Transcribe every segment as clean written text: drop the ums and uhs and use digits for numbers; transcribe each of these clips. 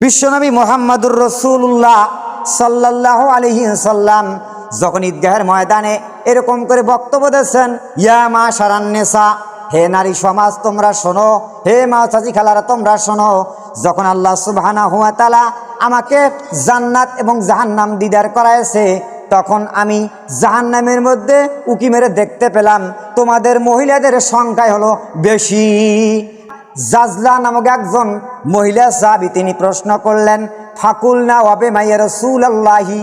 বিশ্বনবী মুহাম্মদুর রাসূলুল্লাহ সাল্লাল্লাহু আলাইহি সাল্লাম যখন ঈদগাহের ময়দানে এরকম করে বক্তব্য দিয়েছেন, ইয়া মাশারান নিসা, হে নারী সমাজ তোমরা শোনো, হে মা চাচি খালারা তোমরা শোনো। যখন আল্লাহ সুবহানাহু ওয়া তাআলা আমাকে জান্নাত এবং জাহান্নাম দিদার করাইছে, তখন আমি জাহান্নামের মধ্যে উকি মেরে দেখতে পেলাম তোমাদের মহিলাদের সংখ্যায় হলো বেশি। জাজলা নামক একজন মহিলা সাহাবী তিনি প্রশ্ন করলেন, ফাকুলনা ওয়াবে মাইয়া রাসূলুল্লাহি।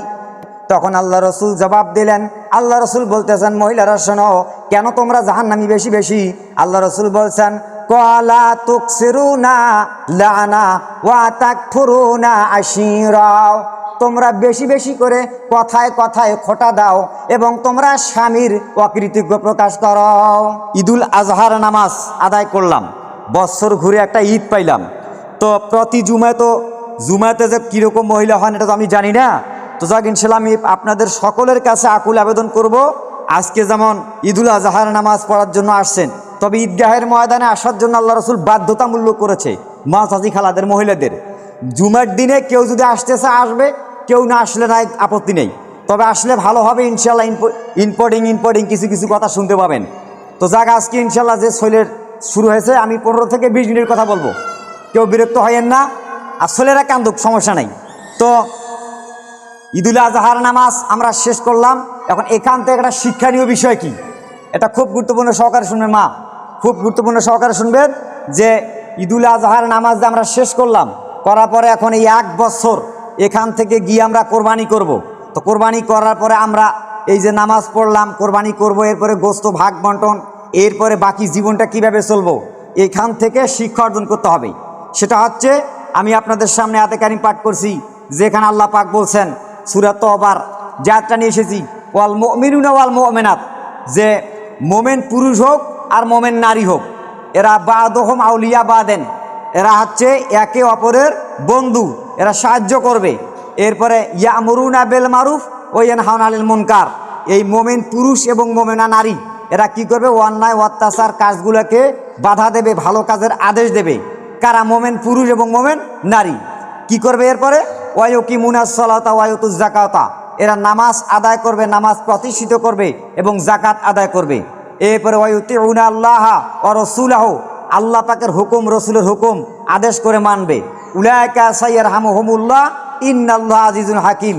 তখন আল্লাহ রসুল জবাব দিলেন, আল্লাহ রসুল বলতেছেন, মহিলারা শোনো, কেন তোমরা জাহান্নামী বেশি বেশি? আল্লাহ রসুল বলছেন, ক্বালা তুকসিরুনা লানা ওয়া তাকফুরুনা আশীরা। তোমরা বেশি বেশি করে কথায় কথায় খোঁটা দাও এবং তোমরা স্বামীর অকৃতজ্ঞ প্রকাশ করো। ঈদুল আজহার নামাজ আদায় করলাম, বছর ঘুরে একটা ঈদ পাইলাম। তো প্রতি জুমাতে যে কীরকম মহিলা হন এটা তো আমি জানি না। তো যাক, ইনশাল্লাহ আমি আপনাদের সকলের কাছে আকুল আবেদন করব, আজকে যেমন ঈদুল আজহার নামাজ পড়ার জন্য আসছেন, তবে ঈদগাহের ময়দানে আসার জন্য আল্লাহ রসুল বাধ্যতামূলক করেছে মা চাচি খালাদের মহিলাদের। জুমার দিনে কেউ যদি আসতেছে আসবে, কেউ না আসলে নাই, আপত্তি নেই। তবে আসলে ভালো হবে ইনশাল্লাহ, ইম্পোর্টিং কিছু কথা শুনতে পাবেন। তো যাক, আজকে ইনশাল্লাহ যে শৈলের শুরু হয়েছে, আমি 15 থেকে 20 মিনিট কথা বলবো, কেউ বিরক্ত হয়েন না, আর ছেলেরা কান্দুক, সমস্যা নাই। তো ঈদুল আজহার নামাজ আমরা শেষ করলাম। এখন এখান থেকে একটা শিক্ষণীয় বিষয় কি, এটা খুব গুরুত্বপূর্ণ সহকারে শুনবেন মা, খুব গুরুত্বপূর্ণ সহকারে শুনবেন যে ঈদুল আজহার নামাজ যে আমরা শেষ করলাম, করার পরে এখন এই 1 বছর এখান থেকে গিয়ে আমরা কোরবানি করব। তো কোরবানি করার পরে আমরা এই যে নামাজ পড়লাম, কোরবানি করব, এরপরে গোস্ত ভাগ বন্টন, এরপরে বাকি জীবনটা কিভাবে চলবো, এখান থেকে শিক্ষা অর্জন করতে হবে। সেটা হচ্ছে, আমি আপনাদের সামনে আয়াতে কারিম পাঠ করছি, যেখানে আল্লাহ পাক বলছেন সূরা তওবার যে আয়াতটা নিয়ে এসেছি, ওয়াল মুমিনুনা ওয়াল মুমিনাত, যে মোমেন পুরুষ হোক আর মোমেন নারী হোক, এরা বাদুহুম আউলিয়া বাদেন, এরা হচ্ছে একে অপরের বন্ধু, এরা সাহায্য করবে। এরপরে ইয়ামুরুনা বিল মারুফ ওয়া ইয়ানহাউনা আনিল মুনকার, এই মোমেন পুরুষ এবং মোমেনা নারী এরা কি করবে? অন্যায় অত্যাচার কাজগুলোকে বাধা দেবে, ভালো কাজের আদেশ দেবে। কারা? মোমেন পুরুষ এবং মোমেন নারী। কি করবে? এরপরে ওয়ায়ুকিমুনাস সালাতা ওয়া ইউতুজ যাকাতা, এরা নামাজ আদায় করবে, নামাজ প্রতিষ্ঠিত করবে এবং যাকাত আদায় করবে। এরপরে ওয়ায়ুতিউনা আল্লাহা ওয়া রাসূলাহু, আল্লাহ পাকের হুকুম, রসুলের হুকুম আদেশ করে মানবে। উলাইকা সাইয়ারহামুহুমুল্লাহ ইন্নাল্লাহা আজিজুল হাকিম,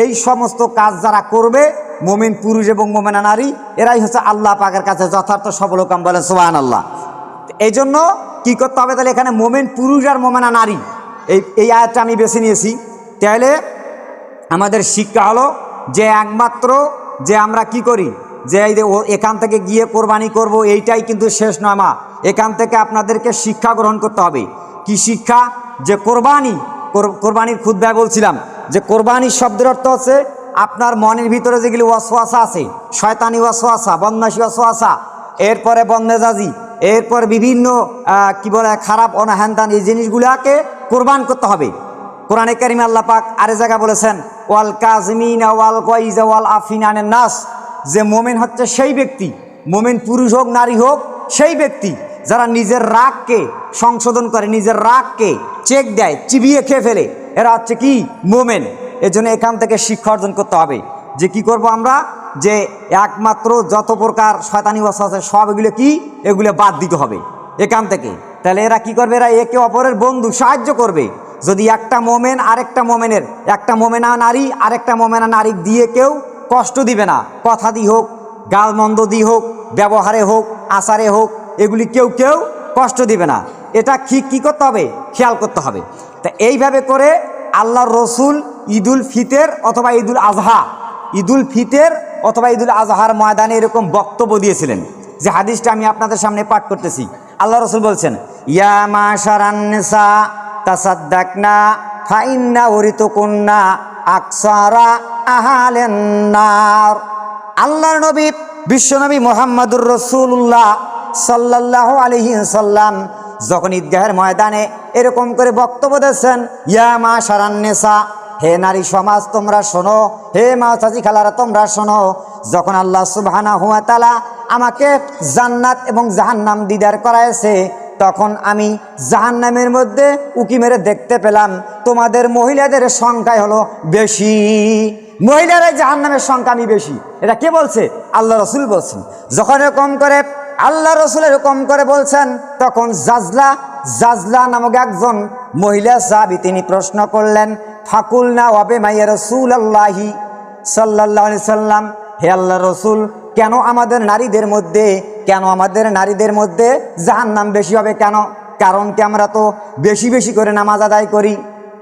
এই সমস্ত কাজ যারা করবে, মুমিন পুরুষ এবং মুমিনা নারী, এরাই হচ্ছে আল্লাহ পাকের কাছে যথার্থ সফলকাম। বলেন সুবহানাল্লাহ। এই জন্য কী করতে হবে তাহলে? এখানে মুমিন পুরুষ আর মুমিনা নারী, এই আয়াতটা আমি বেছে নিয়েছি। তাহলে আমাদের শিক্ষা হলো যে একমাত্র যে আমরা কি করি, যে এই যে এখান থেকে গিয়ে কোরবানি করব, এইটাই কিন্তু শেষ নয় মা। এখান থেকে আপনাদেরকে শিক্ষা গ্রহণ করতে হবে। কি শিক্ষা? যে কোরবানির খুতবায় বলছিলাম যে কোরবানির শব্দের অর্থ হচ্ছে আপনার মনের ভিতরে যেগুলি ওয়াসওয়াসা আছে, শয়তানি ওয়াসওয়াসা, বদমাশি ওয়াসওয়াসা, এরপরে বদমেজাজি, এরপর বিভিন্ন কি বলে খারাপ অনাহান্তান, এই জিনিসগুলোকে কোরবান করতে হবে। কোরআনে কারিমে আল্লাহ পাক আরেক জায়গা বলেছেন, ওয়াল কাযমিনা ওয়াল গায়যা ওয়াল আফিনা আনিন নাস, যে মোমেন হচ্ছে সেই ব্যক্তি, মোমেন পুরুষ হোক নারী হোক, সেই ব্যক্তি যারা নিজের রাগকে সংশোধন করে, নিজের রাগকে চেক দেয়, চিবিয়ে খেয়ে ফেলে, এরা হচ্ছে কি? মোমেন। এজন্য এখান থেকে শিক্ষা অর্জন করতে হবে যে কি করব আমরা, যে একমাত্র যত প্রকার শয়তানি ওয়াসওয়াসা আছে সব এগুলো কি, এগুলো বাদ দিতে হবে এখান থেকে। তাহলে এরা কি করবে? এরা একে অপরের বন্ধু, সাহায্য করবে। যদি একটা মোমেন আরেকটা মোমেনের, একটা মোমেনা নারী আরেকটা মোমেনা নারী দিয়ে কেউ কষ্ট দিবে না, কথা দিয়ে হোক, গালমন্দ দিয়ে হোক, ব্যবহারে হোক, আচারে হোক, এগুলি কেউ কষ্ট দিবে না। এটা কি করতে হবে? খেয়াল করতে হবে। তা এইভাবে করে আল্লাহর রসুল ঈদুল ফিতর অথবা ঈদুল আজহা, ঈদুল ফিতর অথবা ঈদুল আজহার ময়দানে এরকম বক্তব্য দিয়েছিলেন, যে হাদিসটা আমি আপনাদের সামনে পাঠ করতেছি। আল্লাহ রসুল বলছেন, ইয়া মাশারান নিসা তাসাদ্দাকনা ফাইন্না উরিতুকুন্না আকসারা আহালেন নার। আল্লাহর নবী বিশ্বনবী মুহাম্মদুর রাসূলুল্লাহ সাল্লাল্লাহু আলাইহি সাল্লাম যখন ঈদগাহের ময়দানে এরকম করে বক্তব্য দিয়েছেন, ইয়া মাশারান নিসা, হে নারী সমাজ তোমরা শোনো, হে মা চাচি খালারা তোমরা শোনো। যখন আল্লাহ সুবহানাহু ওয়া তাআলা আমাকে জান্নাত এবং জাহান্নাম দিদার করাইছে, তখন আমি জাহান্নামের মধ্যে উকি মেরে দেখতে পেলাম তোমাদের মহিলাদের সংখ্যাই হলো বেশি, মহিলারা জাহান্নামের সংখ্যা আমি বেশি। এটা কে বলছে? আল্লাহ রসুল বলছেন। যখন এরকম করে আল্লাহ রসুল এরকম করে বলছেন, তখন জাজলা নামক একজন মহিলা সাহাবী তিনি প্রশ্ন করলেন, ফাকুলনা ওয়াবে মাইয়া রসুল আল্লাহি সাল্লাল্লাহু আলাইহি সাল্লাম, হে আল্লাহ রসুল, কেন আমাদের নারীদের মধ্যে জাহান্নাম বেশি হবে কেন? কারণ কি আমরা তো বেশি বেশি করে নামাজ আদায় করি,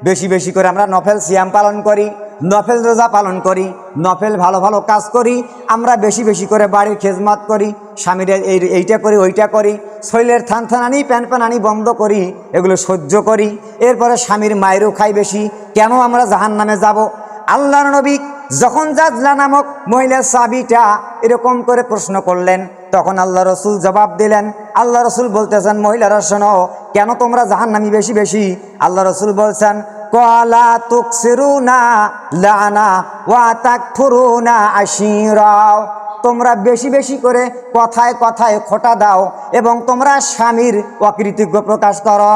বেশি বেশি করে আমরা নফল সিয়াম পালন করি, নফল রোজা পালন করি, নফল ভালো ভালো কাজ করি, আমরা বেশি বেশি করে বাড়ির খেজমত করি, স্বামীর এইটা করি ওইটা করি, শরীরের থানথানানি প্যানপ্যানানি বন্ধ করি, এগুলো সহ্য করি, এরপরে স্বামীর মায়েরও খাই বেশি, কেন আমরা জাহান্নামে যাব? আল্লাহর নবী যখন জাজলা নামক মহিলা সাহাবীটা এরকম করে প্রশ্ন করলেন, তখন আল্লাহ রসুল জবাব দিলেন। আল্লাহ রসুল বলতেছেন, মহিলারা শোনো, কেন তোমরা জাহান্নামী বেশি বেশি? আল্লাহ রসুল বলছেন, ক্বালা তুকসিরুনা লানা ওয়া তাকফুরুনা আশিরা, তোমরা বেশি বেশি করে কথায় কথায় খোঁটা দাও এবং তোমরা স্বামীর অকৃতজ্ঞ প্রকাশ করো।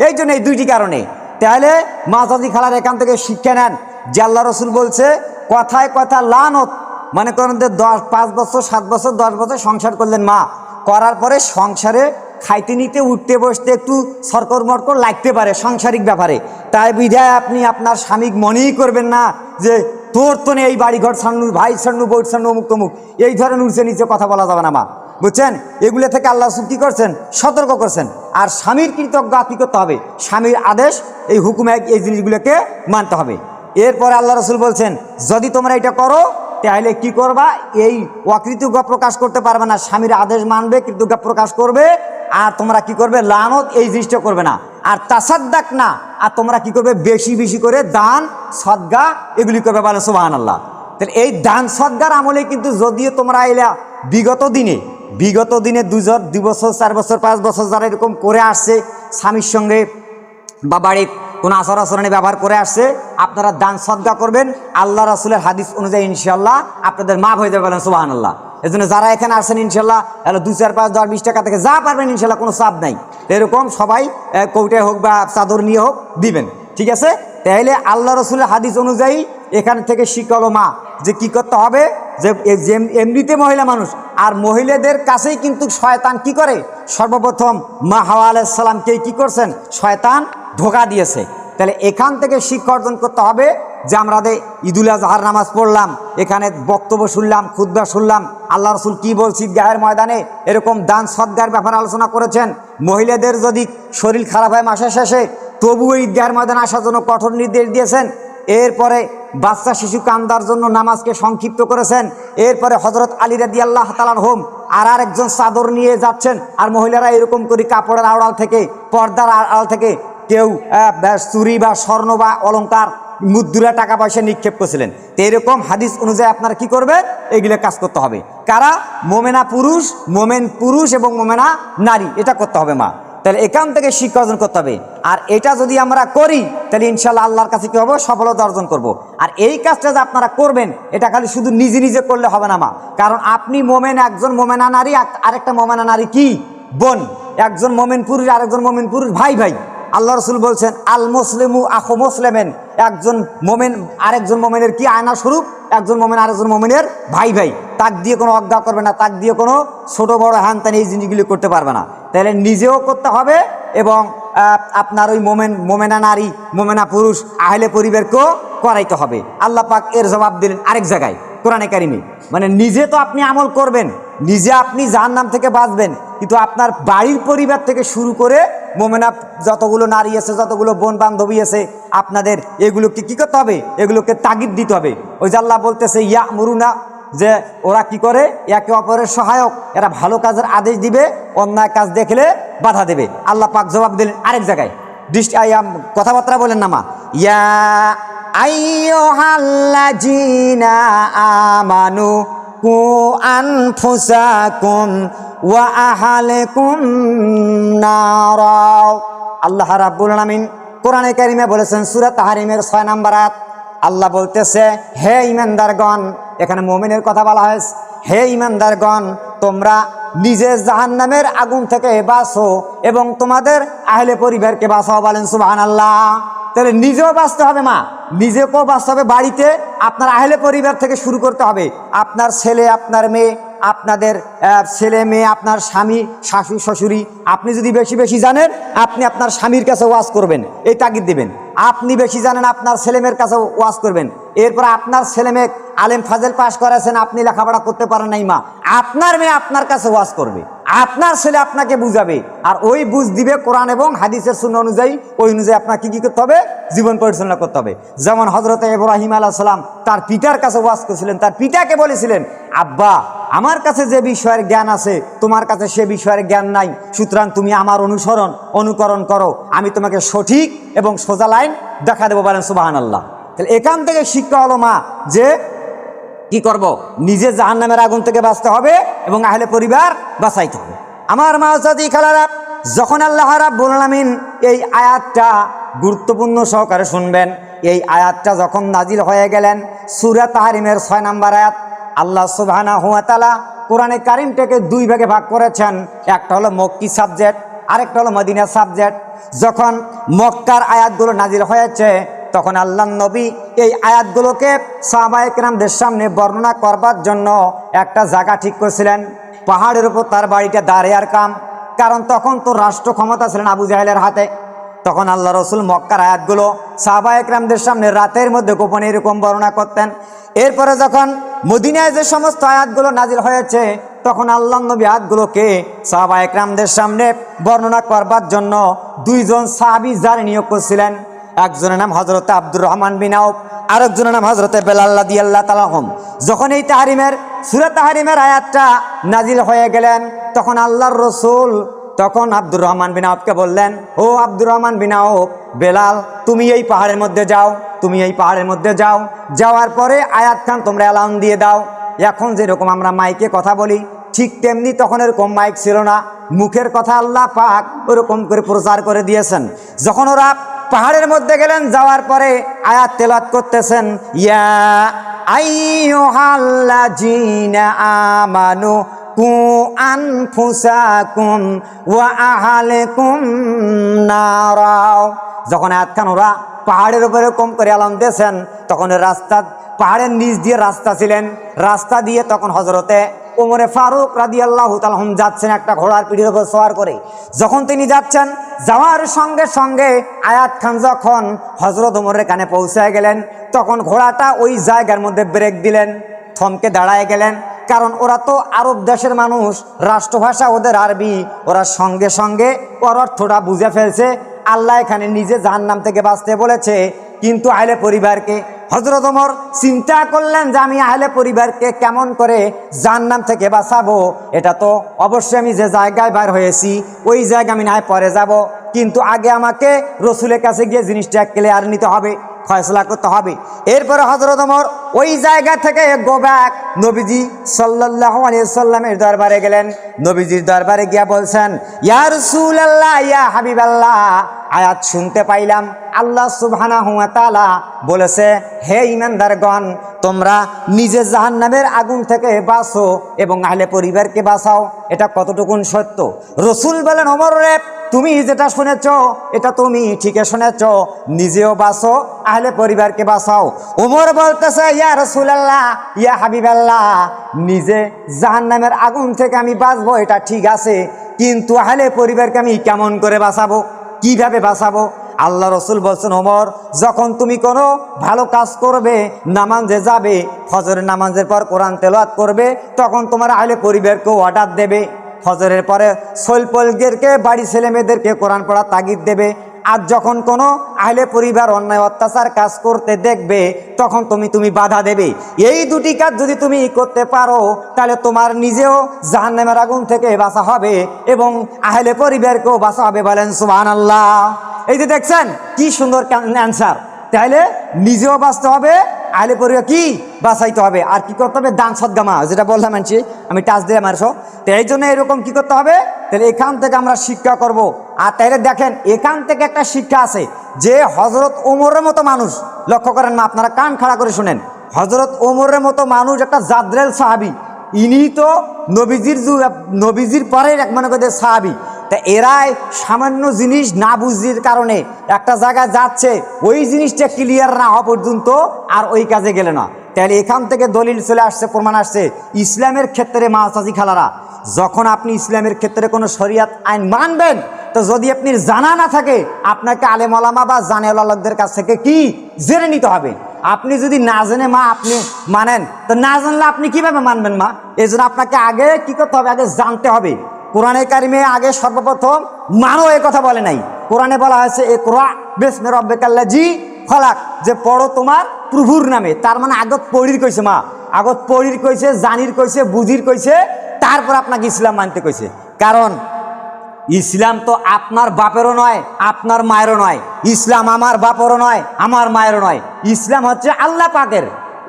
এই জন্য এই দুইটি কারণে। তাহলে মাজাদি খালার এখান থেকে শিক্ষা নেন যে আল্লাহ রসুল বলছে কথায় কথা লানত, মানে করেন 5 বছর 7 বছর 10 বছর সংসার করলেন মা, করার পরে সংসারে খাইতে নিতে উঠতে বসতে একটু সরকর মরকর লাগতে পারে সাংসারিক ব্যাপারে, তাই বিধায় আপনি আপনার স্বামীকে মনেই করবেন না যে তোর তো নেই, এই বাড়িঘর ছাড়নু, ভাই ছাড়নু, বউ ছাড়নু, অমুক তমুক, এই ধরনের নিচে নিচে কথা বলা যাবে না মা, বুঝছেন? এগুলো থেকে আল্লাহ রসুল কী করছেন? সতর্ক করছেন। আর স্বামীর কৃতজ্ঞ কী করতে হবে? স্বামীর আদেশ, এই হুকুমে এই জিনিসগুলোকে মানতে হবে। এরপরে আল্লাহ রসুল বলছেন, যদি তোমরা এটা করো তাহলে কি করবা? এই অকৃতজ্ঞ প্রকাশ করতে পারবে না, স্বামীর আদেশ মানবে, কৃতজ্ঞ প্রকাশ করবে, আর তোমরা কি করবে? লানত, এই জিনিসটা করবে না। আর তাসাদ্দাক না, আর তোমরা কি করবে? বেশি বেশি করে দান সদগা এগুলি করবে, বলে সুবহানাল্লাহ। তাহলে এই দান সদগার আমলে কিন্তু যদিও তোমরা এলা বিগত দিনে 2 বছর 4 বছর 5 বছর যারা এরকম করে আসছে, স্বামীর সঙ্গে বা বাড়ির কোনো আচার আচরণে ব্যবহার করে আসছে, আপনারা দান সদগা করবেন, আল্লাহ রাসূলের হাদিস অনুযায়ী ইনশাআল্লাহ আপনাদের মাফ হয়ে যাবে, বলেন সুবহানাল্লাহ। এই জন্য যারা এখানে আসছেন ইনশাআল্লাহ 2, 4, 5, 10, 20 টাকা থেকে যা পারবেন ইনশাআল্লাহ, কোনো চাপ নাই, এরকম সবাই কৌটায় হোক বা চাদর নিয়ে হোক দিবেন, ঠিক আছে? তাহলে আল্লাহ রাসূলের হাদিস অনুযায়ী এখান থেকে শিক্ষা হলো মা যে কি করতে হবে, যে এমনিতে মহিলা মানুষ, আর মহিলাদের কাছেই কিন্তু শয়তান কি করে? সর্বপ্রথম মা হাওয়া আলাইহিস সালামকে কি করছেন? শয়তান ধোঁকা দিয়েছে। তাহলে এখান থেকে শিক্ষা অর্জন করতে হবে যে আমরা ঈদুল আজহার নামাজ পড়লাম, এখানে বক্তব্য শুনলাম, খুতবা শুনলাম, আল্লাহ রসুল কী বলছে ঈদগাহের ময়দানে এরকম দান সদগার ব্যাপারে আলোচনা করেছেন। মহিলাদের যদি শরীর খারাপ হয় মাসের শেষে, তবুও ঈদগাহের ময়দানে আসার জন্য কঠোর নির্দেশ দিয়েছেন। এরপরে বাচ্চা শিশু কান্দার জন্য নামাজকে সংক্ষিপ্ত করেছেন। এরপরে হযরত আলী রাদিয়াল্লাহু তাআলা আনহুম আর একজন চাদর নিয়ে যাচ্ছেন, আর মহিলারা এরকম করে কাপড়ের আড়াল থেকে, পর্দার আড়াল থেকে কেউ চুরি বা স্বর্ণ বা অলংকার, মুদ্রা, টাকা পয়সা নিক্ষেপ করেছিলেন। তো এরকম হাদিস অনুযায়ী আপনারা কি করবেন? এগুলো কাজ করতে হবে। কারা? মোমেন পুরুষ এবং মোমেনা নারী, এটা করতে হবে মা। তাহলে এখান থেকে শিক্ষা অর্জন করতে হবে। আর এটা যদি আমরা করি তাহলে ইনশাআল্লাহ আল্লাহর কাছে কি হবে? সফলতা অর্জন করব। আর এই কাজটা যে আপনারা করবেন, এটা খালি শুধু নিজে নিজে করলে হবে না মা, কারণ আপনি মোমেন, একজন মোমেনা নারী, আরেকটা মোমেনা নারী কি বোন, একজন মোমেন পুরুষ আরেকজন মোমেন পুরুষ ভাই ভাই। আল্লাহ রসুল বলছেন, আল মুসলিমু আখু মুসলিমেন, একজন মোমেন আরেকজন মোমেনের কি আয়না স্বরূপ, একজন মোমেন আরেকজন মোমেনের ভাই ভাই। তাক দিয়ে কোনো অজ্ঞা করবে না, তাক দিয়ে কোনো ছোট বড় হ্যানত্যান এই জিনিসগুলি করতে পারবে না। তাহলে নিজেও করতে হবে এবং আপনার ওই মোমেনা নারী, মোমেনা পুরুষ, আহলে পরিবারকেও করাইতে হবে। আল্লাহ পাক এর জবাব দিলেন আরেক জায়গায় কোরআনে কারিমে, মানে নিজে তো আপনি আমল করবেন, নিজে আপনি জাহান্নাম থেকে বাঁচবেন, কিন্তু আপনার বাড়ির পরিবার থেকে শুরু করে মোমেনা যতগুলো নারী আছে, যতগুলো বোন বান্ধবী আছে, আপনাদের এগুলোকে কি করতে হবে? এগুলোকে তাগিদ দিতে হবে। ওই যে আল্লাহ বলতেছে ইয়া মুরুনা, যে ওরা কি করে? একে অপরের সহায়ক, এরা ভালো কাজের আদেশ দিবে, অন্যায় কাজ দেখলে বাধা দেবে। আল্লাহ পাক জবাব দিলেন আরেক জায়গায়, কথাবার্তা বলেন না মা, ইয়া আইয়ুহাল্লাযীনা আমানু কু আনফুসাকুম ওয়া আহলিকুম নারা। আল্লাহ রাব্বুল আলামিন কোরআনে কারিমে বলেছেন সূরা তাহরিমের 6 নম্বর আয়াত, আল্লাহ বলতেছে হে ঈমানদারগণ, এখানে মুমিনের কথা বলা হয়েছে, হে ঈমানদারগণ তোমরা নিজে জাহান্নামের আগুন থেকে বাঁচো এবং তোমাদের আহলে পরিবারকে বাঁচাও। বলেন সুবহানাল্লাহ। তাহলে নিজেও বাঁচতে হবে মা, নিজেকেও বাঁচতে হবে। বাড়িতে আপনার আহলে পরিবার থেকে শুরু করতে হবে। আপনার ছেলে, আপনার মেয়ে, আপনাদের ছেলে মেয়ে, আপনার স্বামী, শাশুড়ি, শ্বশুরি, আপনি যদি বেশি বেশি জানেন আপনি আপনার স্বামীর কাছে ওয়াজ করবেন, এই তাগিদ দিবেন। আপনি বেশি জানেন আপনার ছেলেমেয়ের কাছে ওয়াজ করবেন। এরপর আপনার ছেলেমেয়ে আলেম ফাজেল পাশ করেছেন, আপনি লেখাপড়া করতে পারেন নাই মা, আপনার মেয়ে আপনার কাছে ওয়াজ করবে, আপনার ছেলে আপনাকে বুঝাবে, আর ওই বুঝ দিবে কোরআন এবং হাদিসের সুন্নাহ অনুযায়ী। ওই অনুযায়ী আপনাকে কি করতে হবে? জীবন পরিচালনা করতে হবে। যেমন হযরত ইব্রাহিম আলাইহিস সালাম তার পিতার কাছে ওয়াজ করেছিলেন, তার পিতাকে বলেছিলেন, আব্বা আমার কাছে যে বিষয়ের জ্ঞান আছে তোমার কাছে সে বিষয়ের জ্ঞান নাই, সুতরাং তুমি আমার অনুকরণ করো, আমি তোমাকে সঠিক এবং সোজা লাইন দেখা দেবো। বলেন সুবহানাল্লাহ। তাহলে এখান থেকে শিক্ষা হলো মা যে কি করব? নিজে জাহান্নামের আগুন থেকে বাঁচতে হবে এবং আহলে পরিবার বাঁচাইতে হবে। আমার মা জাতি খালারা, যখন আল্লাহ রাব্বুল আলামিন এই আয়াতটা গুরুত্বপূর্ণ সহকারে শুনবেন, এই আয়াতটা যখন নাজিল হয়ে গেলেন সূরা তাহরিমের 6 নম্বর আয়াত, আল্লাহ সুবহানাহু ওয়া তাআলা কোরআনে কারিমটাকে দুই ভাগে ভাগ করেছেন। একটা হলো মক্কি সাবজেক্ট, আরেকটা হলো মদিনা সাবজেক্ট। যখন মক্কার আয়াতগুলো নাজিল হয়েছে তখন আল্লাহ নবী এই আয়াতগুলোকে সাহাবায়ে কেরামদের সামনে বর্ণনা করবার জন্য একটা জায়গা ঠিক করেছিলেন। পাহাড়ের উপর তার বাড়িটা দাঁড়িয়ার কাম, কারণ তখন তো রাষ্ট্র ক্ষমতা ছিলেন আবু জাহেলের হাতে। তখন আল্লাহ রসুল মক্কার আয়াতগুলো সাহাবায়ে কেরামদের সামনে রাতের মধ্যে গোপনে এরকম বর্ণনা করতেন। এরপরে যখন মদিনায় যে সমস্ত আয়াতগুলো নাজিল হয়েছে তখন আল্লাহ নবী আয়াতগুলোকে সাহাবায়ে কেরামদের সামনে বর্ণনা করবার জন্য দুইজন সাহাবী জারি নিয়োগ করছিলেন। একজনের নাম হযরত আব্দুর রহমান বিন আউফ, আরেকজনের নাম হযরত বেলাল রাদিয়াল্লাহু তাআলা আনহু। যখন এই সূরা তাহরিমের আয়াতটা নাজিল হয়ে গেলেন তখন আল্লাহর রসুল তখন আব্দুর রহমান বিন আউফকে বললেন, ও আব্দুর রহমান বিন আউফ, বেলাল তুমি এই পাহাড়ের মধ্যে যাও, তুমি এই পাহাড়ের মধ্যে যাও, যাওয়ার পরে আয়াত খান তোমরা অ্যালাউন্স দিয়ে দাও। এখন যেরকম আমরা মাইকে কথা বলি ঠিক তেমনি তখন এরকম মাইক ছিল না, মুখের কথা আল্লাহ পাক ওরকম করে প্রচার করে দিয়েছেন। যখন ওরা পাহাড়ের মধ্যে গেলেন, যাওয়ার পরে আয়াত তেলাওয়াত করতেছেন, ইয়া আইয়ুহাল্লাযীনা আমানু কু আনফুসাকুম ওয়া আহলিকুম নারা। যখন আয়াতখান ওরা পাহাড়ের উপরে কম করে আলাম দিয়েছেন তখন পাহাড়ের নিচ দিয়ে রাস্তা ছিলেন, রাস্তা দিয়ে তখন হযরতে ওমরে ফারুক রাদিয়াল্লাহু তাআলা যাচ্ছেন একটা ঘোড়ার পিঠের উপর সওয়ার করে। যখন তিনি যাচ্ছেন, যাওয়ার সঙ্গে সঙ্গে আয়াত খান যখন হযরত ওমরের কানে পৌঁছে গেলেন তখন ঘোড়াটা ওই জায়গার মধ্যে ব্রেক দিলেন, থমকে দাঁড়ায় গেলেন। কারণ ওরা তো আরব দেশের মানুষ, রাষ্ট্রভাষা ওদের আরবি, ওরা সঙ্গে সঙ্গে ওর অর্থটা বুঝে ফেলছে। আল্লাহ এখানে নিজে জাহান্নাম থেকে বাঁচতে বলেছে, কিন্তু আহলে পরিবারকে হযরত ওমর চিন্তা করলেন যে আমি আহলে পরিবারকে কেমন করে জাহান্নাম থেকে বাঁচাবো। এটা তো অবশ্যই আমি যে জায়গায় বার হয়েছি ওই জায়গায় আমি না হয় পরে যাব, কিন্তু আগে আমাকে রসুলের কাছে গিয়ে জিনিসটা ক্লিয়ার নিতে হবে, ফয়সলা করতে হবে। এরপরে হযরত ওমর ওই জায়গা থেকে গো ব্যাক নবীজি সাল্লাল্লাহু আলাইহি সাল্লামের দরবারে গেলেন। নবীজির দরবারে গিয়া বলছেন, ইয়া রাসূলুল্লাহ, ইয়া হাবিবাল্লাহ, আয়াত শুনতে পাইলাম আল্লাহ সুবহানাহু ওয়া তাআলা বলেছে, হে ঈমানদারগণ, তোমরা নিজে জাহান্নামের আগুন থেকে বাঁচো এবং আহলে পরিবারকে বাঁচাও। এটা কতটুকুন সত্য? রসুল বলেন, ওমর রে, তুমি যেটা শুনেছ এটা তুমি ঠিকই শুনেছ, নিজেও বাঁচো আহলে পরিবারকে বাঁচাও। ওমর বলতেছে, ইয়া রাসূলুল্লাহ, ইয়া হাবিবাল্লাহ, নিজে জাহান্নামের আগুন থেকে আমি বাঁচবো এটা ঠিক আছে, কিন্তু আহলে পরিবারকে আমি কেমন করে বাঁচাবো, কিভাবে বাঁচাবো? আল্লাহ রসুল বলছেন, ওমর, যখন তুমি কোনো ভালো কাজ করবে, নামাজে যাবে, ফজরের নামাজের পর কোরআন তেলাওয়াত করবে, তখন তোমার আহলে পরিবারকেও অর্ডার দেবে। ফজরের পরে সৈলপলদেরকে, বাড়ি ছেলে মেয়েদেরকে কোরআন পড়া তাগিদ দেবে। আর যখন কোনো আহলে পরিবার অন্যায় অত্যাচার কাজ করতে দেখবে তখন তুমি বাধা দেবে। এই দুটি কাজ যদি তুমি করতে পারো তাহলে তোমার নিজেও জাহান্নামের আগুন থেকে বাঁচা হবে এবং আহলে পরিবারকেও বাঁচা হবে। বলেন সুবহানাল্লাহ। এই যে দেখছেন কি সুন্দর অ্যান্সার। তাহলে নিজেও বাঁচতে হবে, আহলে পরিবার কি বাঁচাইতে হবে, আর কি করতে হবে? দান সদ্গামা, যেটা বললাম আনছি আমি টাচ দিয়ে মারছো। তো এই জন্য এরকম কি করতে হবে? তাহলে এখান থেকে আমরা শিক্ষা করব। আর তাহলে দেখেন এখান থেকে একটা শিক্ষা আছে যে হযরত ওমরের মতো মানুষ, লক্ষ্য করেন না, আপনারা কান খাড়া করে শুনেন, হযরত ওমরের মতো মানুষ একটা জাদ্রেল সাহাবী, ইনি তো নবীজির পরের এক মনে করে সাহাবি। তা এরাই সামান্য জিনিস না বুঝির কারণে একটা জায়গায় যাচ্ছে, ওই জিনিসটা ক্লিয়ার না হওয়া পর্যন্ত আর ওই কাজে গেলে না। তাহলে এখান থেকে দলিল চলে আসছে, প্রমাণ আসছে ইসলামের ক্ষেত্রে মা চাচি খালারা, যখন আপনি ইসলামের ক্ষেত্রে কোনো শরিয়াত আইন মানবেন, তো যদি আপনি জানা না থাকে আপনাকে আলেম ওলামা বা জানেওয়ালা লোকদের কাছ থেকে কি জেনে নিতে হবে। আপনি যদি না জেনে মা আপনি মানেন, তো না জানলে আপনি কিভাবে মানবেন মা? এই জন্য আপনাকে আগে কি করতে হবে, আগে জানতে হবে। কোরআনে কারিমে আগে সর্বপ্রথম মানো এ কথা বলে নাই। কোরআনে বলা হয়েছে ইকরা বিসমি রাব্বিকাল্লাযী খলাক, যে পড়ো তোমার প্রভুর নামে। তার মানে আগত পড়ির কইছে মা, আগত পড়ির কইছে, জানির কইছে, বুঝির কইছে, তারপর আপনাকে ইসলাম মানতে কইছে। কারণ ইসলাম তো আপনার বাপেরও নয়, আপনার মায়েরও নয়। ইসলাম আমার বাপেরও নয়, আমার মায়েরও নয়। ইসলাম হচ্ছে আল্লাহ পাকের।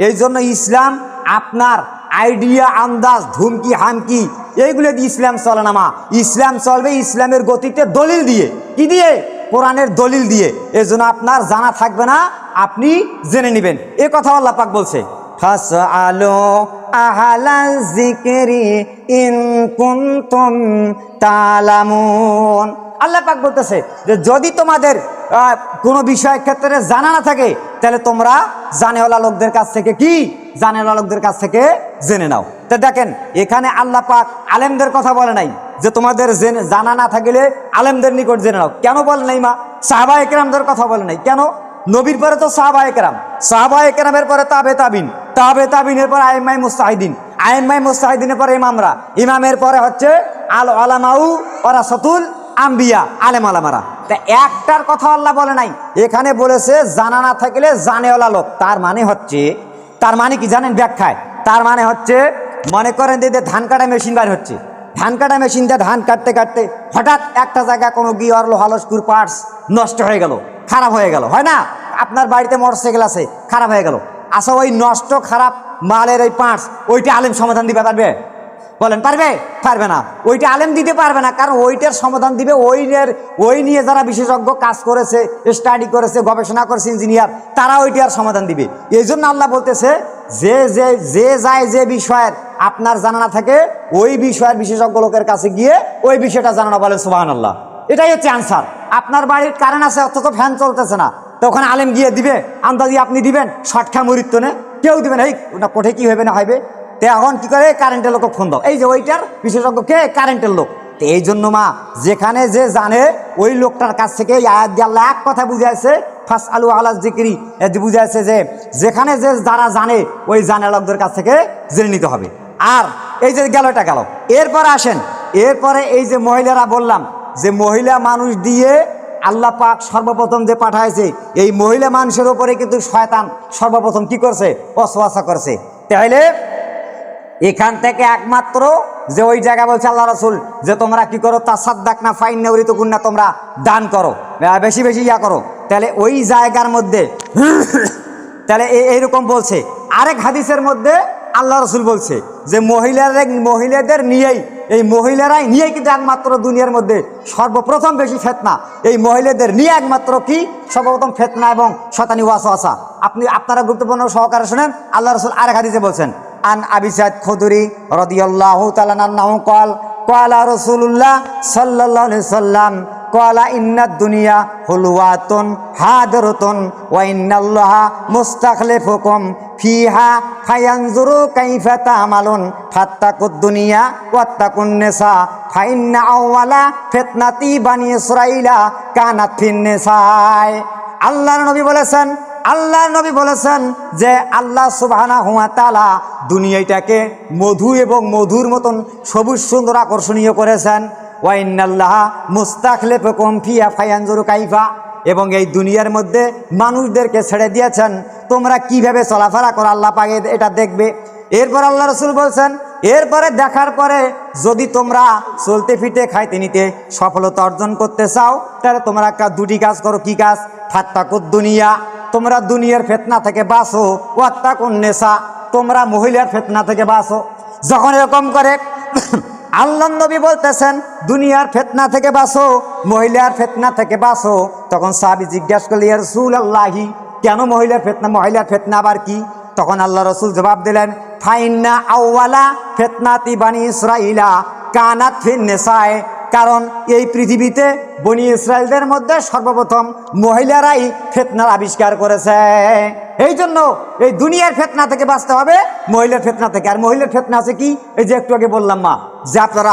এই জন্য ইসলাম আপনার আইডিয়া, আন্দাজ, ধুমকি, হামকি এইগুলো দিয়ে ইসলাম চলে না মা। ইসলাম চলবে ইসলামের গতিতে, দলিল দিয়ে। কি দিয়ে? কোরআনের দলিল দিয়ে। এই জন্য আপনার জানা থাকবে না, আপনি জেনে নেবেন। এ কথা আল্লাহ পাক বলছে, ফাসআলু আহলাল যিকরি ইন কুনতুম তা'লামুন। আল্লাহ পাক বলতেছে যে যদি তোমাদের কোনো বিষয়ের ক্ষেত্রে জানা না থাকে, তাহলে তোমরা জানেওয়ালা লোকদের কাছ থেকে কি জানেওয়ালা লোকদের কাছ থেকে জেনে নাও। তো দেখেন এখানে আল্লাহ পাক আলেমদের কথা বলে নাই যে তোমাদের জানা না থাকলে আলেমদের নিকট জেনে নাও। কেন বলে নাই মা? সাহাবায়ে কেরামদের কথা বলে নাই। কেন? নবীর পরে তো সাহাবায়ে কেরাম, সাহাবায়ে কেরামের পরে তাবে তাবিন, তাবে তাবিনের পরে আইম্মায়ে মুজতাহিদিন, আইম্মায়ে মুজতাহিদিনের পরে ইমামরা, ইমামের পরে হচ্ছে আল উলামাউ ওয়ারাসাতুল আম্বিয়া, আলেম আলামারা। তা একটার কথা আল্লাহ বলে নাই, এখানে বলেছে জানা না থাকলে জানেওয়ালা লোক। তার মানে কি জানেন ব্যাখ্যায়? তার মানে হচ্ছে মনে করেন যে ধান কাটা মেশিন বার হচ্ছে, ধান কাটা মেশিন দিয়ে ধান কাটতে কাটতে হঠাৎ একটা জায়গায় কোনো গিয়ার লোহা স্ক্রু পার্টস নষ্ট হয়ে গেল, খারাপ হয়ে গেল, হয় না? আপনার বাড়িতে মোটরসাইকেল আছে, খারাপ হয়ে গেল। আচ্ছা, ওই নষ্ট খারাপ মালের ওই পার্টস, ওইটা আলেম সমাধান দিতে পারবে? বলেন পারবে? পারবে না। ওইটা আলেম দিতে পারবে না, কারণ ওইটার সমাধান দিবে ওই নিয়ে যারা বিশেষজ্ঞ কাজ করেছে, স্টাডি করেছে, গবেষণা করেছে, ইঞ্জিনিয়ার, তারা ওইটার সমাধান দিবে। এই জন্য আল্লাহ বলতেছে যে যায় যে বিষয়ের আপনার জানা না থাকে, ওই বিষয়ের বিশেষজ্ঞ লোকের কাছে গিয়ে ওই বিষয়টা জানানো। বলেন সুবহানাল্লাহ। এটাই হচ্ছে আনসার। আপনার বাড়ির কারেন্ট আছে অথচ ফ্যান চলতেছে না, তো ওখানে আলেম গিয়ে দিবে? আন্দাজি আপনি দিবেন? শর্টখা মরিত্ব নে কেউ দিবেন? এই ওটা কোঠে কি হবে না হবে? তো এখন কি করে? কারেন্টের লোক ফোন দাও, এই যে ওইটার বিশেষজ্ঞ কে? কারেন্টের লোক। তো এই জন্য মা, যেখানে যে জানে ওই লোকটার কাছ থেকে আয়াত দিয়ে আল্লাহ এক কথা বুঝাইছে, ফাসআলু আহলাল যিকরি, বুঝাইছে যে যেখানে যে যারা জানে ওই জানা লোকদের কাছ থেকে জেনে নিতে হবে। আর এই যে গেল, এটা গেল। এরপরে আসেন, এরপরে এই যে মহিলারা বললাম যে মহিলা মানুষ দিয়ে আল্লাহ পাক সর্বপ্রথম যে পাঠাইছে, এই মহিলা মানুষের উপরে কিন্তু শয়তান সর্বপ্রথম কি করছে? ওয়াসওয়াসা করছে। তাহলে এখান থেকে একমাত্র যে ওই জায়গা বলছে আল্লাহ রাসূল যে তোমরা কি করো? তাসাদদাকনা ফাইন্না উরিতুকুন্না, তোমরা দান করো, বেশি বেশি ইয়া করো। তাহলে ওই জায়গার মধ্যে তাহলে এইরকম বলছে। আরেক হাদিসের মধ্যে আল্লাহ রাসূল বলছে যে মহিলাদের নিয়েই, এই মহিলারাই নিয়েই কিন্তু একমাত্র দুনিয়ার মধ্যে সর্বপ্রথম বেশি ফিতনা এই মহিলাদের নিয়ে একমাত্র কি সর্বপ্রথম ফিতনা এবং শয়তানি ওয়াসওয়াসা। আপনারা গুরুত্বপূর্ণ সহকারে শুনেন। আল্লাহ রাসূল আরেক হাদিসে বলছেন, আন আবি সাঈদ খুদরি রাদিয়াল্লাহু তাআলা আনহু ক্বালা রাসূলুল্লাহ সাল্লাল্লাহু আলাইহি সাল্লাম ক্বালা ইন্নাদ দুনিয়া হুলওয়াতুন হাদিরাতুন ওয়া ইন্নাল্লাহা মুস্তাখলিফুকুম ফিহা ফায়ানজুরু কাইফা তা'মালুন ফাত্তাকুদ দুনিয়া ওয়াত্তাকুন নিসা ফাইন্না আউওয়ালা ফিতনাতি বানি ইসরাঈলা কানাত ফিন নিসাই। আল্লাহর নবী বলেছেন যে আল্লাহ সুবহানাহু ওয়া তাআলা দুনিয়াটাকে মধু এবং মধুর মতন সবুজ সুন্দর আকর্ষণীয় করেছেন। ওয়া ইন্নাল্লাহা মুস্তাখলিফুকুম ফিহা ফায়ানজুরু কাইফা, এবং এই দুনিয়ার মধ্যে মানুষদেরকে ছেড়ে দিয়েছেন তোমরা কিভাবে চলাফেরা করো, আল্লাহ পাক এটা দেখবে। এরপর আল্লাহ রাসূল বলছেন, এরপরে দেখার পরে যদি তোমরা চলতে ফিরতে খাইতে নিতে সফলতা অর্জন করতে চাও, তাহলে তোমরা দুটি কাজ করো। কি কাজ? ফাত্তাকুদ দুনিয়া, তোমরা দুনিয়ার ফিতনা থেকে বাঁচো, ওয়াত্তাকুন নিসা, তোমরা মহিলার ফিতনা থেকে বাঁচো। যখন এরকম করে আল্লাহর নবী বলতেছেন দুনিয়ার ফিতনা থেকে বাঁচো, মহিলার ফিতনা থেকে বাঁচো, তখন সাহাবী জিজ্ঞাসা করলেন, ইয়া রাসূলুল্লাহি, কেন মহিলার ফিতনা? মহিলার ফিতনা আবার কি? তখন আল্লাহ রসুল জবাব দিলেন, ফাইন্না আউওয়ালা ফিতনাতি বানি ইসরাইলা কানাত ফিন নিসায়ে, কারণ এই পৃথিবীতে বনি ইসরায়েলদের মধ্যে সর্বপ্রথম মহিলারাই ফিতনার আবিষ্কার করেছে। এই জন্য এই দুনিয়ার ফিতনা থেকে বাঁচতে হবে মহিলার ফিতনা থেকে। আর মহিলার ফিতনা আছে কি, এই যে একটু আগে বললাম মা, যে আপনারা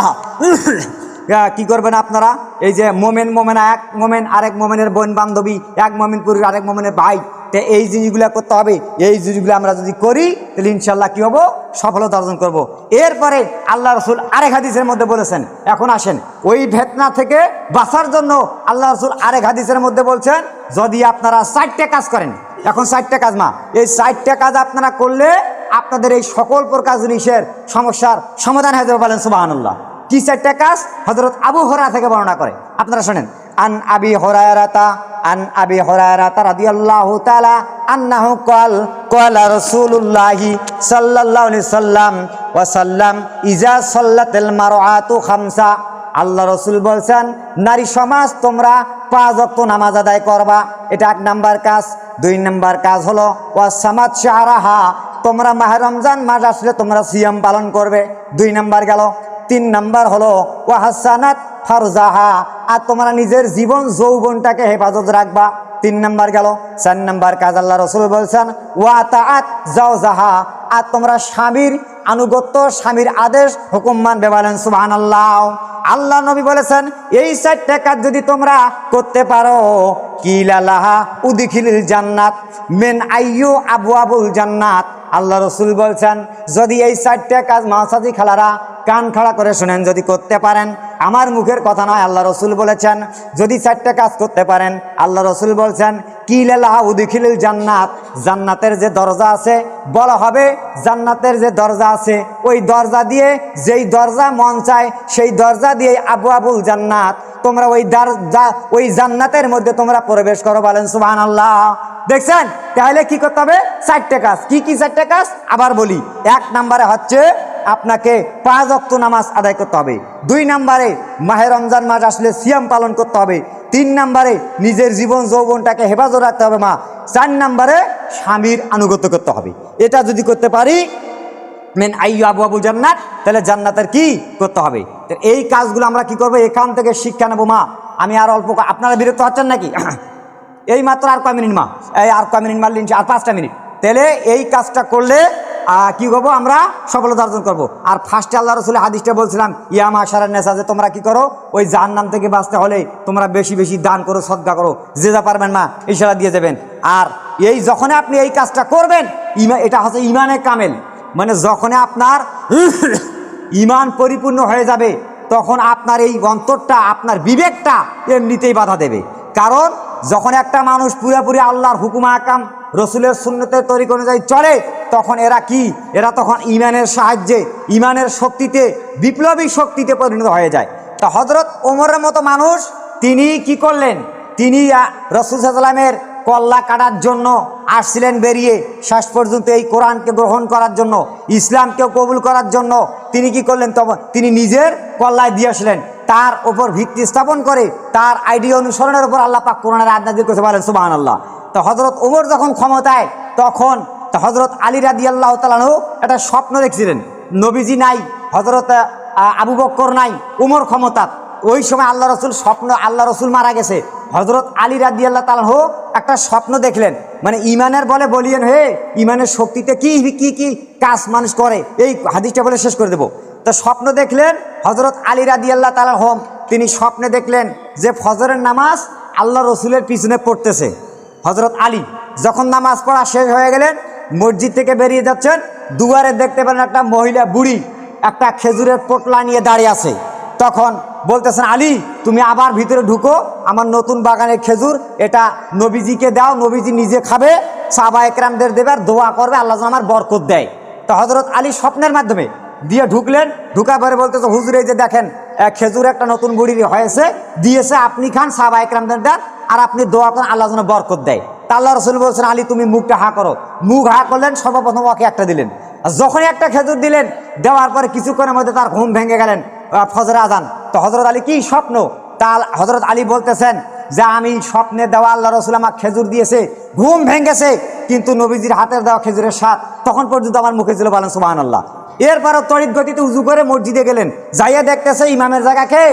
কি করবেন, আপনারা এই যে মোমেনা এক মোমেন আরেক মোমেনের বোন বান্ধবী, এক মোমেন পুরুষ আরেক মোমেনের ভাই, তো এই জিনিসগুলো করতে হবে। এই জিনিসগুলো আমরা যদি করি তাহলে ইনশাল্লাহ কি হবো, সফলতা অর্জন করব। এরপরে আল্লাহ রসুল আরেক হাদিসের মধ্যে বলেছেন, এখন আসেন ওই ফিতনা থেকে বাঁচার জন্য আল্লাহ রসুল আরেক হাদিসের মধ্যে বলছেন, যদি আপনারা 4টে কাজ করেন, এখন 4টে কাজ মা, এই 4টে কাজ আপনারা করলে আপনাদের এই সকল প্রকার জিনিসের সমস্যার সমাধান হয়ে যাবে। বলেন সুবহানাল্লাহ। কি 4টে কাজ? হযরত আবু হুরায়রা থেকে বর্ণনা করে, আপনারা শুনেন। আন আবি হুরায়রাতা রাদিয়াল্লাহু তাআলা আন্নাহু ক্বালা রাসূলুল্লাহি সাল্লাল্লাহু আলাইহি সাল্লাম ইজা সাল্লাতিল মারআতু খামসা, আল্লাহ রসুল বলছেন নারী সমাজ তোমরা 5 ওয়াক্ত নামাজ আদায় করবা, এটা 1 নাম্বার কাজ। 2 নাম্বার কাজ হলো ওয়াসামাত শাহরাহা, তোমরা মাহে রমজান মাস আসলে তোমরা সিয়াম পালন করবে, 2 নাম্বার গেল। 3 নাম্বার হলো ওয়াহাসানাত ফারজাহা, আর তোমরা নিজের জীবন যৌবনটাকে হেফাজত রাখবা, 3 নাম্বার গেল। 4 নাম্বার কাজ আল্লাহ রসুল বলছেন ওয়াতাআত জাওজাহা, আর তোমরা স্বামীর আনুগত্য, স্বামীর আদেশ হুকুম মানবে। বলেন সুবহানাল্লাহ। আল্লাহ নবী বলেছেন এই 4টে কাজ যদি তোমরা করতে পারো, কিলালাহা উদখিলিল জান্নাত মিন আইয়ু আবওয়াবুল জান্নাত, আল্লাহ রসুল বলছেন যদি এই 4টে কাজ মাসাজি খালারা কান খাড়া করে শুনেন, যদি করতে পারেন, আমার মুখের কথা নয়, আল্লাহ রসুল বলেছেন যদি 4টে কাজ করতে পারেন, আল্লাহ রসুল বলছেন কিলালাহা উদখিলিল জান্নাত, জান্নাতের যে দরজা আছে, বলা হবে জান্নাতের যে দরজা আছে ওই দরজা দিয়ে, যেই দরজা মন চায় সেই দরজা দিয়ে আবওয়াবুল জান্নাত, তোমরা ওই জান্নাতের মধ্যে তোমরা প্রবেশ করো। বলেন সুবহানাল্লাহ। দেখছেন, তাহলে কি করতে হবে? 4টে কাজ। কি কি 4টে কাজ আবার বলি। 1 নম্বরে হচ্ছে আপনাকে 5 ওয়াক্ত নামাজ আদায় করতে হবে। 2 নম্বরে মাহে রমজান মাস আসলে সিয়াম পালন করতে হবে। 3 নম্বরে নিজের জীবন যৌবনটাকে হেফাজত রাখতে হবে মা। 4 নম্বরে স্বামীর আনুগত্য করতে হবে। এটা যদি করতে পারি মেন আইয়ু আবওয়াবুল জান্নাত, তাহলে জান্নাতের কি করতে হবে? তো এই কাজগুলো আমরা কি করবো, এখান থেকে শিক্ষা নেবো মা। আমি আর অল্প, আপনারা বিরক্ত হচ্ছেন নাকি? এই মাত্র আর কয় মিনিট মা, এই আর কয় মিনিট মারলেন, আর 5টা মিনিট। তাহলে এই কাজটা করলে কি করবো, আমরা সফলতা অর্জন করবো। আর ফার্স্টে আল্লাহ রসুলের হাদিসটা বলছিলাম ইয়া মাশারান নিসা, যে তোমরা কি করো, ওই জাহান্নাম থেকে বাঁচতে হলে তোমরা বেশি বেশি দান করো, সদকা করো, যে যা পারবেন মা ইশারা দিয়ে যাবেন। আর এই যখন আপনি এই কাজটা করবেন, এটা হচ্ছে ইমানে কামেল, মানে যখন আপনার ইমান পরিপূর্ণ হয়ে যাবে, তখন আপনার এই অন্তরটা, আপনার বিবেকটা এমনিতেই বাধা দেবে। কারণ যখন একটা মানুষ পুরোপুরি আল্লাহর হুকুম আহকাম, রসুলের সুন্নতের তরিকা অনুযায়ী চলে, তখন এরা তখন ইমানের সাহায্যে, ইমানের শক্তিতে, বিপ্লবী শক্তিতে পরিণত হয়ে যায়। তা হযরত ওমরের মতো মানুষ, তিনি কি করলেন, তিনি রাসূল সাল্লাল্লাহু আলাইহি ওয়াসাল্লামের কল্লা কাটার জন্য আসছিলেন বেরিয়ে, শেষ পর্যন্ত এই কোরআনকে গ্রহণ করার জন্য, ইসলামকেও কবুল করার জন্য তিনি কি করলেন, তখন তিনি নিজের কল্লায় দিয়ে আসলেন। তার উপর ভিত্তি স্থাপন করে, তার আইডিয়া অনুসরণের উপর আল্লাহ পাক কোরআনের আয়াত নাযিল করেছে। বলেন সুবহানাল্লাহ। তো হযরত ওমর যখন ক্ষমতায়, তখন হযরত আলী রাদিয়াল্লাহু তাআলা আনহু একটা স্বপ্ন দেখছিলেন। নবীজি নাই, হযরত আবু বকর নাই, ওমর ক্ষমতা। ওই সময় আল্লাহ রসুল মারা গেছে। হযরত আলী রাদিয়াল্লাহু তাআলা আনহু একটা স্বপ্ন দেখলেন, মানে ইমানের বলে বলিয়েন হে, ইমানের শক্তিতে কি কি কি কাজ মানুষ করে, এই হাদিসটা বলে শেষ করে দেব। তো স্বপ্ন দেখলেন হযরত আলী রাদিয়াল্লাহু তাআলা আনহু, তিনি স্বপ্নে দেখলেন যে ফজরের নামাজ আল্লাহ রসুলের পিছনে পড়তেছে। হযরত আলী যখন নামাজ পড়া শেষ হয়ে গেলেন, মসজিদ থেকে বেরিয়ে যাচ্ছেন, দুয়ারে দেখতে পেলেন একটা মহিলা বুড়ি একটা খেজুরের পোটলা নিয়ে দাঁড়িয়ে আছে। তখন বলতেছেন আলী, তুমি আবার ভিতরে ঢুকো, আমার নতুন বাগানের খেজুর, এটা নবীজিকে দাও, নবীজি নিজে খাবে, সাহাবায়ে কেরামদের দেবে, আর দোয়া করবে আল্লাহ যেন আমার বরকত দেয়। তো হযরত আলী স্বপ্নের মাধ্যমে দিয়ে ঢুকলেন। ঢুকার পরে বলতেছে হুজুর, এই যে দেখেন খেজুর একটা নতুন বুড়ির হয়েছে, দিয়েছে, আপনি খান, সাহাবায়ে কেরামদের দেন, আর আপনি দোয়া করেন আল্লাহ যেন বরকত দেয়। তা আল্লাহ রসুল বলছেন আলী, তুমি মুখটা হা করো। মুখ হা করলেন, সর্বপ্রথম ওকে একটা দিলেন। যখনই একটা খেজুর দিলেন, দেওয়ার পরে কিছুক্ষণের মধ্যে তার ঘুম ভেঙে গেলেন, ফজর আজান। তো হযরত আলী কি স্বপ্ন, তা হযরত আলী বলতেছেন যে আমি স্বপ্নে দেওয়া আল্লাহ রসুল আমার খেজুর দিয়েছে, ঘুম ভেঙেছে, কিন্তু নবীজির হাতের দেওয়া খেজুরের স্বাদ তখন পর্যন্ত আমার মুখে ছিল, বলেন সুবহানাল্লাহ। এরপরও তড়িৎ গতিতে উজু করে মসজিদে গেলেন, যাইয়া দেখতেছে ইমামের জায়গা খেয়ে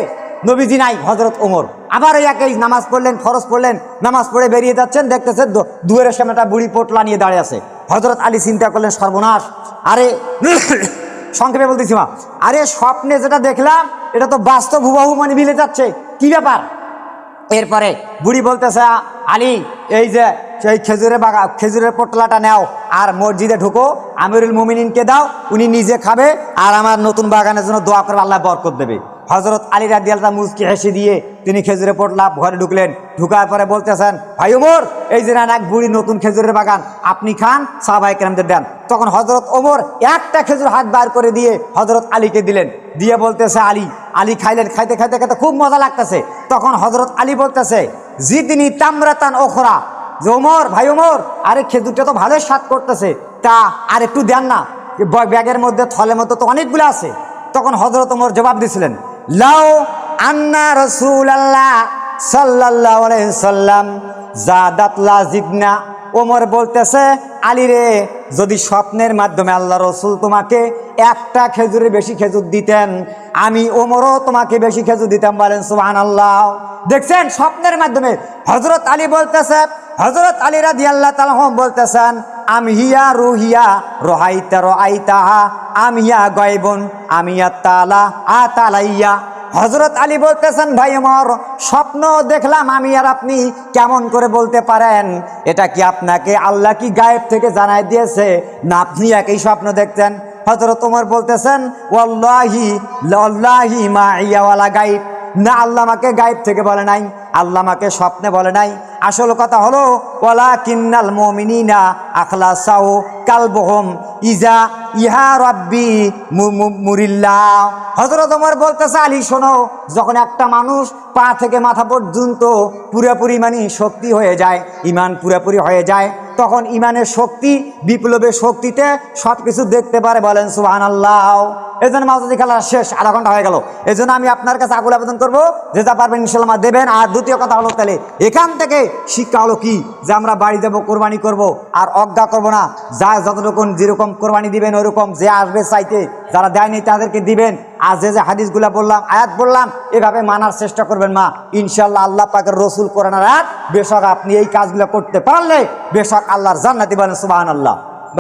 নবীজি নাই, হযরত ওমর। আবার একই নামাজ পড়লেন, ফরজ পড়লেন, নামাজ পড়ে বেরিয়ে যাচ্ছেন, দেখতেছে দুয়ারের সামনে একটা বুড়ি পোটলা নিয়ে দাঁড়িয়ে আছে। হযরত আলী চিন্তা করলেন, সর্বনাশ, আরে সংক্ষেপে বলতেছি মা, আরে স্বপ্নে যেটা দেখলাম এটা তো বাস্তব হুবহু মানে মিলে যাচ্ছে, কি ব্যাপার? এরপরে বুড়ি বলতেছে, আলী এই যে সেই খেজুরের পোটলাটা নাও আর মসজিদে ঢুকো, আমিরুল মুমিনিনকে দাও, উনি নিজে খাবে আর আমার নতুন বাগানের জন্য দোয়া করবে, আল্লাহ বরকত দেবে। হযরত আলী রাদিয়াল্লাহু মুচকি হেসে দিয়ে তিনি খেজুরের পোটলা ঘরে ঢুকলেন। ঢুকার পরে বলতেছেন, ভাই ওমর, এই যে এক বুড়ি নতুন খেজুরের বাগান, আপনি খান, সাহাবায়ে কেরামদের দেন। তখন হযরত ওমর একটা খেজুর হাত বার করে দিয়ে হযরত আলীকে দিলেন, দিয়ে বলতেছে, আলী খাইলেন, খাইতে খাইতে খাইতে খুব মজা লাগতেছে। তখন হযরত আলী বলতেছে, জিদনি তামরাতান ওখরা, যে ওমর, ভাই ওমর, আরে খেজুরটা তো ভালোই স্বাদ করতেছে, তা আর একটু দেন না, ব্যাগের মধ্যে থলের মধ্যে তো অনেকগুলো আছে। তখন হযরত ওমর জবাব দিয়েছিলেন, লাউ আন্না রাসূলুল্লাহ সাল্লাল্লাহু আলাইহি সাল্লাম জাদাত লা জিদনা। ওমর বলতেছে, আলী রে, যদি স্বপ্নের মাধ্যমে আল্লাহ রসুল তোমাকে একটা খেজুরের বেশি খেজুর দিতেন, আমি ওমরও তোমাকে বেশি খেজুর দিতাম, বলেন সুবহানাল্লাহ। দেখছেন, স্বপ্নের মাধ্যমে হযরত আলী বলতেছে, হযরত আলী রাদিয়াল্লাহু তাআলা বলতেছেন, আমিয়া রুহিয়া রোহাইতা রোআইতাহা আমিয়া গায়বুন আমিয়া তাআলা আতালাইয়া। হযরত আলী বলতেছেন, ভাই ওমর, স্বপ্ন দেখলাম আমি আর আপনি, কেমন করে বলতে পারেন? এটা কি আপনাকে আল্লাহ কি গায়েব থেকে জানাই দিয়েছে, না আপনি একই স্বপ্ন দেখতেন? হযরত ওমর বলতেছেন, ওয়াল্লাহি মা ইয়া ওয়ালা গায়ব, না আল্লাহ আমাকে গায়েব থেকে বলে নাই, আল্লাহ আমাকে স্বপ্নে বলে নাই। আসল কথা হলো, ওয়ালাকিন্নাল মুমিনিনা আখলাসাউ কালবুহুম ইজা ইহা রাব্বি মুরিল্লাহ। হযরত ওমর বলতেছে, আলী শোনো, যখন একটা মানুষ পা থেকে মাথা পর্যন্ত পুরোপুরি মানে শক্তি হয়ে যায়, ইমান পুরোপুরি হয়ে যায়, তখন ইমানের শক্তি বিপ্লবের শক্তিতে সব কিছু দেখতে পারে, বলেন সুবহানাল্লাহ। এই জন্য মাঝে খেলা শেষ, আধা ঘন্টা হয়ে গেল। এই জন্য আমি আপনার কাছে আকুল আবেদন করবো, যেটা পারবেন ইনশাআল্লাহ দেবেন। আর দ্বিতীয় কথা হলো, তাহলে এখান থেকে শিক্ষা হলো কি, যে আমরা বাড়ি যাবো, কোরবানি করব, আর অজ্ঞা করব না। যা যতটুকু যেরকম কোরবানি দিবেন ওরকম, যে আসবে চাইতে, যারা দেয়নি তাদেরকে দিবেন। আর যে যে হাদিসগুলা বললাম, আয়াত বললাম, এভাবে মানার চেষ্টা করবেন মা, ইনশাআল্লাহ আল্লাহ পাকের রসুল কোরআনের আয়াত, বেশক আপনি এই কাজগুলো করতে পারলে বেশক আল্লাহর জান্নাতি, বলেন সুবহানাল্লাহ।